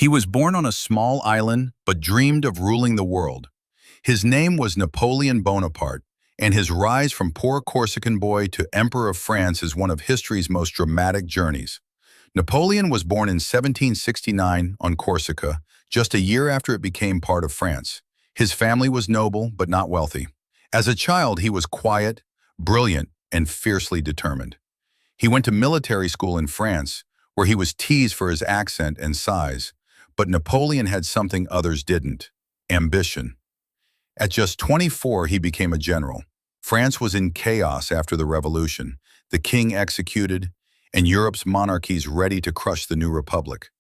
He was born on a small island, but dreamed of ruling the world. His name was Napoleon Bonaparte, and his rise from poor Corsican boy to Emperor of France is one of history's most dramatic journeys. Napoleon was born in 1769 on Corsica, just a year after it became part of France. His family was noble, but not wealthy. As a child, he was quiet, brilliant, and fiercely determined. He went to military school in France, where he was teased for his accent and size. But Napoleon had something others didn't: ambition. At just 24, he became a general. France was in chaos after the revolution, the king executed, and Europe's monarchies ready to crush the new republic.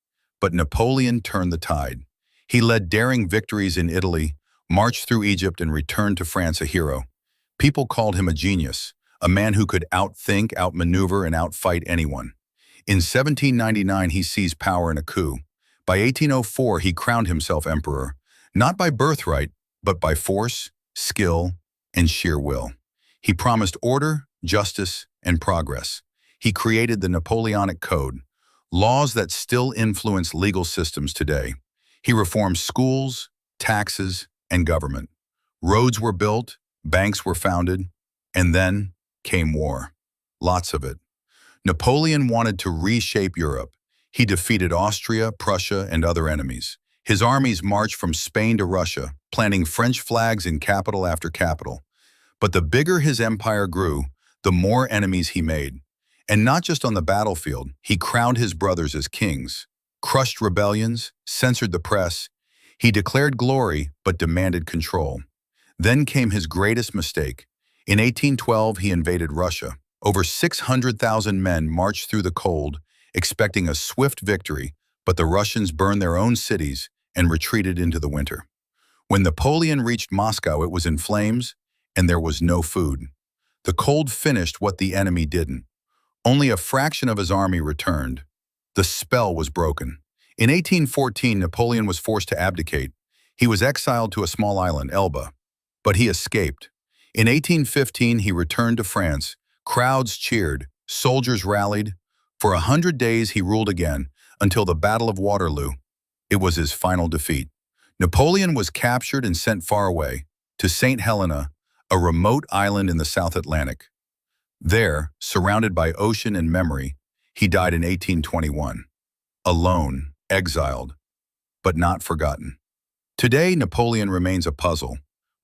But Napoleon turned the tide. He led daring victories in Italy, marched through Egypt, and returned to France a hero. People called him a genius, a man who could outthink, outmaneuver, and outfight anyone. In 1799, he seized power in a coup. By 1804, he crowned himself emperor, not by birthright, but by force, skill, and sheer will. He promised order, justice, and progress. He created the Napoleonic Code, laws that still influence legal systems today. He reformed schools, taxes, and government. Roads were built, banks were founded, and then came war. Lots of it. Napoleon wanted to reshape Europe. He defeated Austria, Prussia, and other enemies. His armies marched from Spain to Russia, planting French flags in capital after capital. But the bigger his empire grew, the more enemies he made. And not just on the battlefield, he crowned his brothers as kings, crushed rebellions, censored the press. He declared glory, but demanded control. Then came his greatest mistake. In 1812, he invaded Russia. Over 600,000 men marched through the cold, expecting a swift victory, but the Russians burned their own cities and retreated into the winter. When Napoleon reached Moscow, it was in flames, and there was no food. The cold finished what the enemy didn't. Only a fraction of his army returned. The spell was broken. In 1814, Napoleon was forced to abdicate. He was exiled to a small island, Elba, but he escaped. In 1815, he returned to France. Crowds cheered, soldiers rallied. For 100 days, he ruled again, until the Battle of Waterloo. It was his final defeat. Napoleon was captured and sent far away, to St. Helena, a remote island in the South Atlantic. There, surrounded by ocean and memory, he died in 1821. Alone, exiled, but not forgotten. Today, Napoleon remains a puzzle.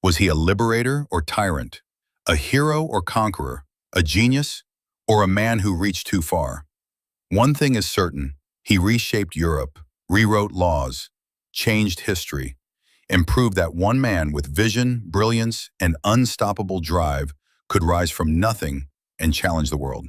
Was he a liberator or tyrant? A hero or conqueror? A genius or a man who reached too far? One thing is certain: he reshaped Europe, rewrote laws, changed history, and proved that one man with vision, brilliance, and unstoppable drive could rise from nothing and challenge the world.